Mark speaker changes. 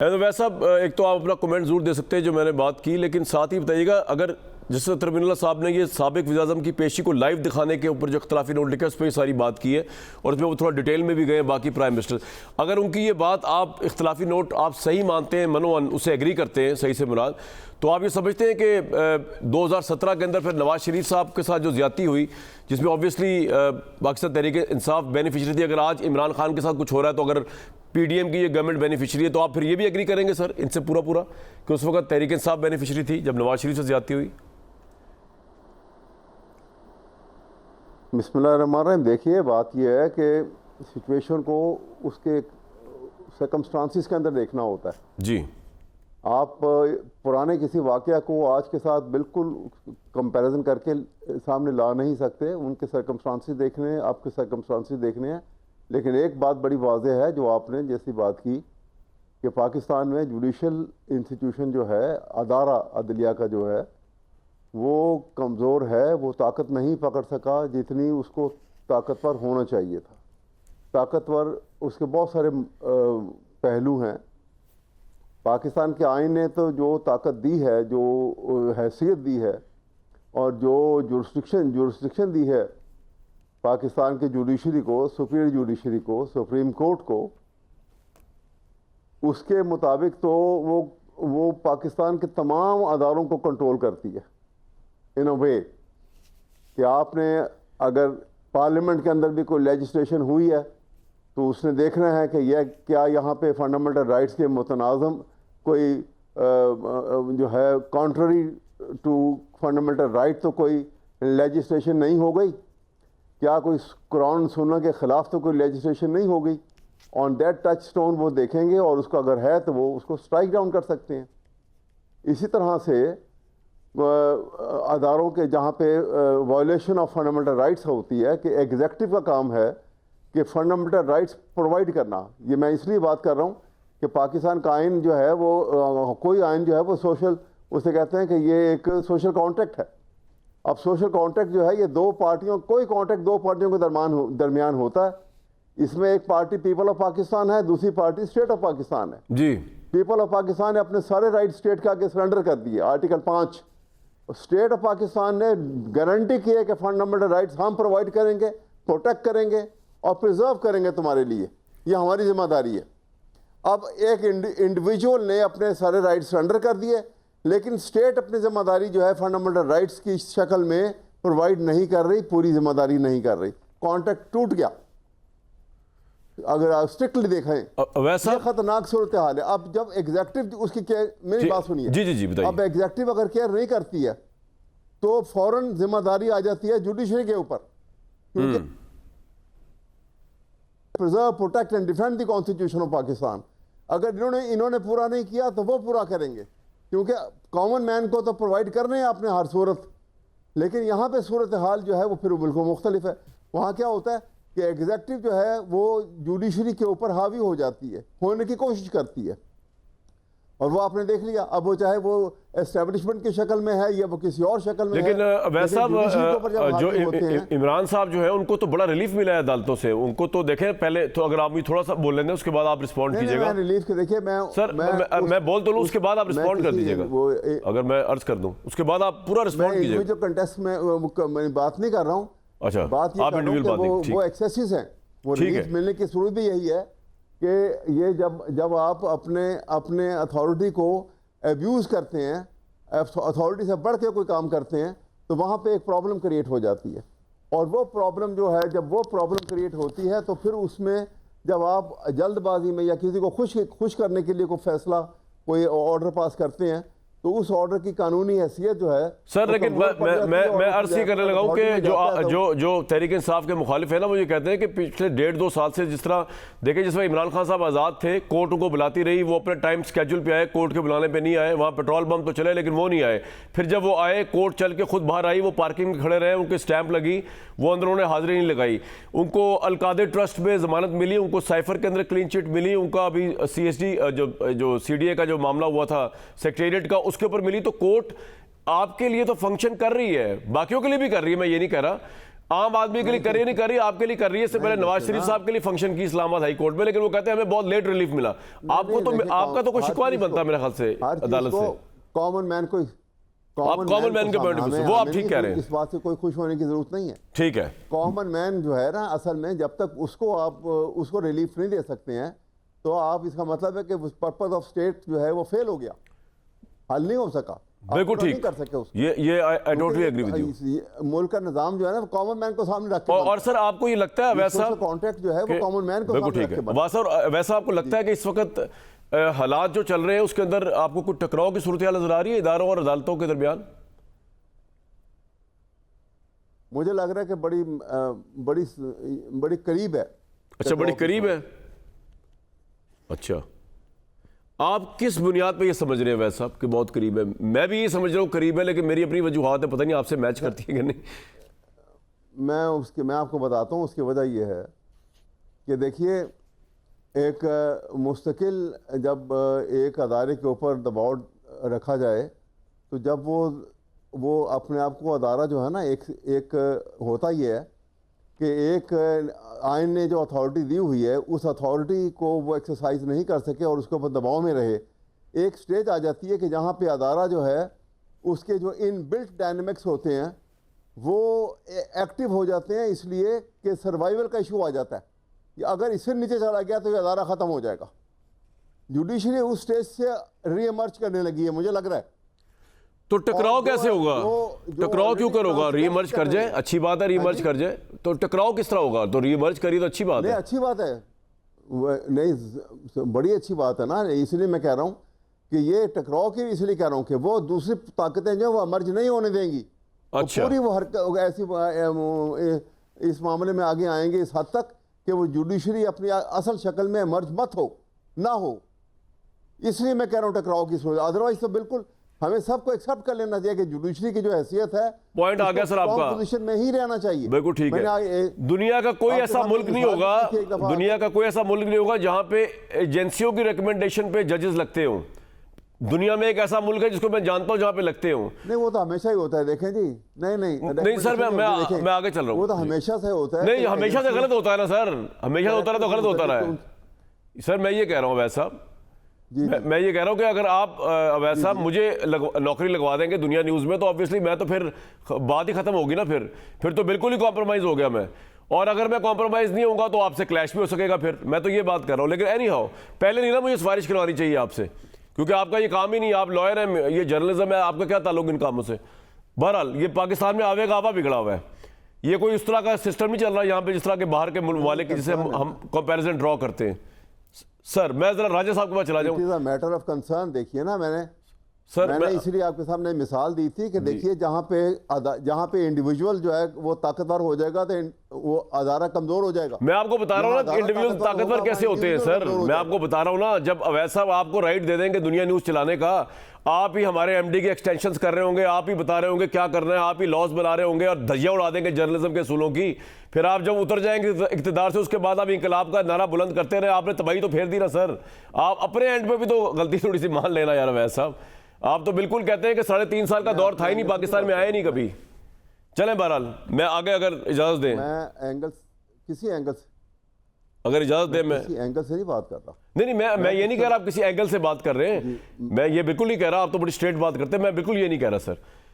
Speaker 1: वैसा एक तो आप अपना कमेंट जरूर दे सकते हैं जो मैंने बात की, लेकिन साथ ही बताइएगा अगर जिस तरमीनुल्लाह साहब ने ये साबिक वज़ीर आज़म की पेशी को लाइव दिखाने के ऊपर जो इख्तलाफी नोट लिखा है उस पर सारी बात की है और उसमें वो थोड़ा डिटेल में भी गए बाकी प्राइम मिनिस्टर, अगर उनकी ये बात आप इख्तलाफी नोट आप सही मानते हैं, मनोअन उससे एग्री करते हैं सही से मुराद, तो आप ये समझते हैं कि 2017 के अंदर फिर नवाज शरीफ साहब के साथ जो ज़्यादती हुई जिसमें ऑब्वियसली पाकिस्तान तहरीक इंसाफ बेनिफिशरी थी, अगर आज इमरान खान के साथ कुछ हो रहा है तो अगर पीडीएम की ये गवर्नमेंट बेनिफिशरी है तो आप फिर ये भी एग्री करेंगे सर इनसे पूरा कि उस वक्त तहरीक इंसाफ बेनिफिशरी थी जब नवाज शरीफ से ज़्यादती हुई?
Speaker 2: बिस्मिल्लाहिर्रहमानिर्रहीम। देखिए, बात यह है कि सिचुएशन को उसके सर्कमस्टांसिस के अंदर देखना होता है
Speaker 1: जी।
Speaker 2: आप पुराने किसी वाक़या को आज के साथ बिल्कुल कंपैरिजन करके सामने ला नहीं सकते। उनके सर्कमस्टांसिस देखने हैं, आपके सर्कमस्टांसिस देखने हैं। लेकिन एक बात बड़ी वाज़ेह है जो आपने जैसी बात की कि पाकिस्तान में जुडिशल इंस्टीट्यूशन जो है, अदारा अदलिया का जो है वो कमज़ोर है, वो ताकत नहीं पकड़ सका जितनी उसको ताकतवर होना चाहिए था। ताकतवर उसके बहुत सारे पहलू हैं। पाकिस्तान के आईन ने तो जो ताकत दी है, जो हैसियत दी है और जो जुरिस्डिक्शन दी है पाकिस्तान के जुडिशरी को, सुपीरियर जुडिशरी को, सुप्रीम कोर्ट को, उसके मुताबिक तो वो पाकिस्तान के तमाम अदारों को कंट्रोल करती है इन अ वे कि आपने अगर पार्लियामेंट के अंदर भी कोई लेजिस्लेशन हुई है तो उसने देखना है कि यह क्या यहाँ पे फंडामेंटल राइट्स के मुतनाज़म कोई जो है कॉन्ट्ररी टू फंडामेंटल राइट तो कोई लेजिस्लेशन नहीं हो गई, क्या कोई कुरान सुन्नत के ख़िलाफ़ तो कोई लेजिस्लेशन नहीं हो गई। ऑन दैट टच स्टोन वो देखेंगे और उसको अगर है तो वो उसको स्ट्राइक डाउन कर सकते हैं। इसी तरह से अदारों के जहाँ पे वायलेशन ऑफ फंडामेंटल राइट्स होती है कि एग्जेक्टिव का काम है कि फंडामेंटल राइट्स प्रोवाइड करना। ये मैं इसलिए बात कर रहा हूँ कि पाकिस्तान का आइन जो है वो कोई आइन जो है वो सोशल, उसे कहते हैं कि ये एक सोशल कॉन्ट्रैक्ट है। अब सोशल कॉन्ट्रैक्ट जो है ये दो पार्टियों, कोई कॉन्ट्रैक्ट दो पार्टियों के दरमियान होता है। इसमें एक पार्टी पीपल ऑफ पाकिस्तान है, दूसरी पार्टी स्टेट ऑफ पाकिस्तान है
Speaker 1: जी।
Speaker 2: पीपल ऑफ पाकिस्तान ने अपने सारे राइट स्टेट के आगे सरेंडर कर दिए। आर्टिकल 5 स्टेट ऑफ पाकिस्तान ने गारंटी की है कि फंडामेंटल राइट्स हम प्रोवाइड करेंगे, प्रोटेक्ट करेंगे और प्रिजर्व करेंगे तुम्हारे लिए, ये हमारी जिम्मेदारी है। अब एक इंडिविजुअल ने अपने सारे राइट्स सरेंडर कर दिए, लेकिन स्टेट अपनी जिम्मेदारी जो है फंडामेंटल राइट्स की शक्ल में प्रोवाइड नहीं कर रही, पूरी जिम्मेदारी नहीं कर रही। कॉन्ट्रैक्ट टूट गया अगर आप स्ट्रिक्टली देखें।
Speaker 1: वैसा
Speaker 2: खतरनाक सूरत हाल है। अब जब एग्जेक्टिव उसकी केयर, मेरी बात सुनिए
Speaker 1: जी जी जी बताइए।
Speaker 2: अब एग्जेक्टिव अगर केयर नहीं करती है तो फौरन जिम्मेदारी आ जाती है जुडिशरी के ऊपर, क्योंकि preserve, protect and defend the constitution of Pakistan. अगर इन्होंने पूरा नहीं किया तो वो पूरा करेंगे, क्योंकि कॉमन मैन को तो प्रोवाइड करने हैं आपने हर सूरत। लेकिन यहाँ पे सूरत हाल जो है वो फिर बिल्कुल मुख्तलिफ है। वहाँ क्या होता है कि एग्जेक्टिव जो है वो जुडिशरी के ऊपर हावी हो जाती है, होने की कोशिश करती है, और वो आपने देख लिया। अब वो चाहे वो एस्टेब्लिशमेंट की शक्ल में है या वो किसी और शक्ल में
Speaker 1: लेकिन
Speaker 2: है।
Speaker 1: वैसा जो इमरान साहब जो है उनको तो बड़ा रिलीफ मिला है अदालतों से, उनको तो देखें पहले तो अगर आप भी थोड़ा सा बोल लेंगे उसके बाद आप रिस्पॉन्ड कीजिएगा।
Speaker 2: रिलीफ के देखिए
Speaker 1: मैं बोल तो लूँ उसके बाद आप रिस्पॉन्ड कर दीजिएगा, अगर मैं अर्ज कर दूँ उसके बाद आप पूरा रिस्पॉन्ड कीजिएगा।
Speaker 2: जो कंटेस्ट में बात नहीं कर रहा हूँ,
Speaker 1: अच्छा
Speaker 2: बात ये कर रहा हूँ कि वो एक्सेसिस हैं। वो रिलीफ मिलने की सूरत भी यही है कि ये जब आप अपने अथॉरिटी को एब्यूज़ करते हैं, अथॉरिटी से बढ़ के कोई काम करते हैं, तो वहाँ पे एक प्रॉब्लम क्रिएट हो जाती है। और वो प्रॉब्लम जो है, जब वो प्रॉब्लम क्रिएट होती है तो फिर उसमें जब आप जल्दबाजी में या किसी को खुश करने के लिए कोई फैसला, कोई ऑर्डर पास करते हैं, तो उस ऑर्डर की कानूनी हैसियत जो है
Speaker 1: सर, लेकिन मैं अर्ज ही करने लगा हूँ कि जो तहरीक इंसाफ के मुखालिफ है ना, वो ये कहते हैं कि पिछले 1.5-2 साल से जिस तरह देखें, जिस तरह इमरान खान साहब आज़ाद थे, कोर्ट उनको बुलाती रही, वो अपने टाइम स्केड्यूल पे आए, कोर्ट के बुलाने पे नहीं आए, वहाँ पेट्रोल बम तो चले लेकिन वो नहीं आए। फिर जब वो आए, कोर्ट चल के खुद बाहर आई, वो पार्किंग में खड़े रहे, उनकी स्टैंप लगी, वो अंदर उन्होंने हाजिरी नहीं लगाई। उनको अलकादर ट्रस्ट में जमानत मिली, उनको साइफर के अंदर क्लीन चिट मिली, उनका अभी CSD जो CDA का जो मामला हुआ था सेक्रेटेरिएट का, उसके ऊपर मिली। तो कोर्ट आपके लिए तो फंक्शन कर रही है, बाकियों के लिए भी कर रही है, मैं ये नहीं कह रहा। आम आदमी के लिए कर रही है, नहीं कर रही, आपके लिए कर रही है। इससे पहले नवाज शरीफ साहब के लिए फंक्शन की इस्लामाबाद हाई कोर्ट में, लेकिन वो कहते हैं हमें बहुत लेट रिलीफ मिला। आपको तो, आपका तो कोई शिकवा नहीं बनता मेरे ख्याल से अदालत से।
Speaker 2: कॉमन मैन को,
Speaker 1: आप कॉमन मैन के पॉइंट ऑफ व्यू से वो आप ठीक कह रहे हैं,
Speaker 2: इस बात से कोई खुश होने की जरूरत नहीं है।
Speaker 1: ठीक है।
Speaker 2: कॉमन मैन जो है ना, असल में जब तक उसको आप उसको रिलीफ नहीं दे सकते हैं, तो आप, इसका मतलब है कि पर्पस ऑफ स्टेट जो है वो फेल हो गया, हल नहीं हो सका,
Speaker 1: बिल्कुल
Speaker 2: नहीं
Speaker 1: ठीक
Speaker 2: कर सके उसको।
Speaker 1: ये I totally agree with you.
Speaker 2: मुल्क का निजाम जो है ना, कॉमन मैन को सामने रख के
Speaker 1: और सर आपको ये लगता है वैसा
Speaker 2: कॉन्ट्रैक्ट जो है वो कॉमन मैन को
Speaker 1: बिल्कुल
Speaker 2: सामने
Speaker 1: ठीक
Speaker 2: रख
Speaker 1: है
Speaker 2: के
Speaker 1: वैसा, वैसा आपको लगता है कि इस वक्त हालात जो चल रहे हैं उसके अंदर आपको कुछ टकराव की सूरत नजर आ रही है इदारों और अदालतों के दरमियान?
Speaker 2: मुझे लग रहा है कि बड़ी करीब है।
Speaker 1: अच्छा, बड़ी करीब है। अच्छा, आप किस बुनियाद पे ये समझ रहे हैं वैसा कि बहुत करीब है? मैं भी ये समझ रहा हूँ करीब है, लेकिन मेरी अपनी वजूहात है, पता नहीं आपसे मैच करती है कि नहीं।
Speaker 2: मैं आपको बताता हूँ उसकी वजह यह है कि देखिए, एक मुस्तकिल जब एक अदारे के ऊपर दबाव रखा जाए, तो जब वो अपने आप को अदारा जो है ना, एक होता ही है कि एक आइन ने जो अथॉरिटी दी हुई है, उस अथॉरिटी को वो एक्सरसाइज नहीं कर सके और उसके ऊपर दबाव में रहे। एक स्टेज आ जाती है कि जहाँ पे अदारा जो है, उसके जो इन बिल्ट डायनेमिक्स होते हैं वो एक्टिव हो जाते हैं, इसलिए कि सर्वाइवल का इशू आ जाता है कि अगर इससे नीचे चला गया तो ये अदारा ख़त्म हो जाएगा। जुडिशरी उस स्टेज से रीइमर्ज करने लगी है, मुझे लग रहा है।
Speaker 1: तो टकराव कैसे होगा? टकराव क्यों कर होगा? रीइमर्ज कर जाए, अच्छी बात है, रीइमर्ज कर जाए, तो टकराव किस तरह होगा? तो रीइमर्ज करी तो अच्छी बात है।
Speaker 2: अच्छी बात है, नहीं बड़ी अच्छी बात है ना। इसलिए मैं कह रहा हूँ कि ये टकराव की इसलिए कह रहा हूँ कि वो दूसरी ताकतें जो वो इमर्ज नहीं होने देंगी।
Speaker 1: अच्छा,
Speaker 2: पूरी वो हरकत ऐसी इस मामले में आगे आएंगे इस हद तक कि वो जुडिशरी अपनी असल शक्ल में इमर्ज मत हो, ना हो। इसलिए मैं कह रहा हूँ टकराव की सूरत, अदरवाइज तो बिल्कुल हमें सबको एक्सेप्ट कर लेना चाहिए कि जुडिशरी की जो हैसियत है,
Speaker 1: पॉइंट आ गया सर आपका,
Speaker 2: पोजीशन में ही रहना चाहिए।
Speaker 1: बिल्कुल ठीक है। दुनिया का कोई ऐसा मुल्क नहीं होगा, दुनिया का कोई ऐसा मुल्क नहीं होगा जहां पे एजेंसियों की रिकमेंडेशन पे जजेस लगते हो। दुनिया में एक ऐसा मुल्क है जिसको मैं जानता हूं जहां पे लगते हो।
Speaker 2: नहीं, वो तो हमेशा ही होता है, देखें जी। नहीं
Speaker 1: सर, मैं आगे चल रहा हूं।
Speaker 2: वो तो हमेशा से होता है।
Speaker 1: नहीं, हमेशा से गलत होता है ना सर, हमेशा होता है तो गलत होता रहा है सर। मैं ये कह रहा हूं वैसा, मैं ये कह रहा हूं कि अगर आप वैसा मुझे नौकरी लगवा देंगे दुनिया न्यूज़ में, तो ऑब्वियसली मैं तो फिर बात ही खत्म होगी ना। फिर तो बिल्कुल ही कॉम्प्रोमाइज़ हो गया मैं। और अगर मैं कॉम्प्रोमाइज़ नहीं होऊंगा तो आपसे क्लैश भी हो सकेगा। फिर मैं तो ये बात कर रहा हूं। लेकिन एनी हाउ, पहले नहीं ना मुझे सिफारिश करवानी चाहिए आपसे, क्योंकि आपका ये काम ही नहीं, आप लॉयर हैं, ये जर्नलिज्म है, आपका क्या ताल्लुक इन कामों से? बहरहाल, ये पाकिस्तान में आवेगा आवा बिगड़ा हुआ है। ये कोई उस तरह का सिस्टम नहीं चल रहा यहाँ पे जिस तरह के बाहर के ममालिक जिसे हम कंपैरिजन ड्रॉ करते हैं। सर, मैं जरा राजा साहब के पास चला जाऊं।
Speaker 2: मैटर ऑफ कंसर्न देखिए ना,
Speaker 1: सर
Speaker 2: मैंने इसलिए आपके सामने मिसाल दी थी कि देखिए, जहाँ पे इंडिविजुअल जो है वो ताकतवर हो जाएगा तो वो अदारा कमजोर हो जाएगा।
Speaker 1: मैं आपको बता रहा हूँ ना इंडिविजुअल ताकतवर कैसे होते हैं सर। मैं आपको बता रहा हूँ ना, जब अवैध साहब आपको राइट दे देंगे दुनिया न्यूज़ चलाने का, आप ही हमारे एमडी के एक्सटेंशंस कर रहे होंगे, आप ही बता रहे होंगे क्या करना है, आप ही लॉस बना रहे होंगे और धज्जियां उड़ा देंगे जर्नलिज्म के सूलों की। फिर आप जब उतर जाएंगे इक़्तिदार से, उसके बाद आप इंकलाब का नारा बुलंद करते रहे, आपने तबाही तो फेर दी ना सर। आप अपने एंड पे भी तो गलती थोड़ी सी मान लेना यार अवैध साहब। आप तो बिल्कुल कहते हैं कि 3.5 साल का दौर था ही नहीं, पाकिस्तान में आए नहीं कभी। चलें बहरहाल, मैं आगे अगर इजाजत दें,
Speaker 2: मैं किसी एंगल से,
Speaker 1: अगर इजाजत दें, मैं
Speaker 2: किसी एंगल से नहीं बात कर रहा।
Speaker 1: नहीं, मैं ये नहीं कह रहा आप किसी एंगल से बात कर रहे हैं, मैं ये बिल्कुल नहीं कह रहा। आप तो बड़ी स्ट्रेट बात करते हैं, मैं बिल्कुल ये नहीं कह रहा सर।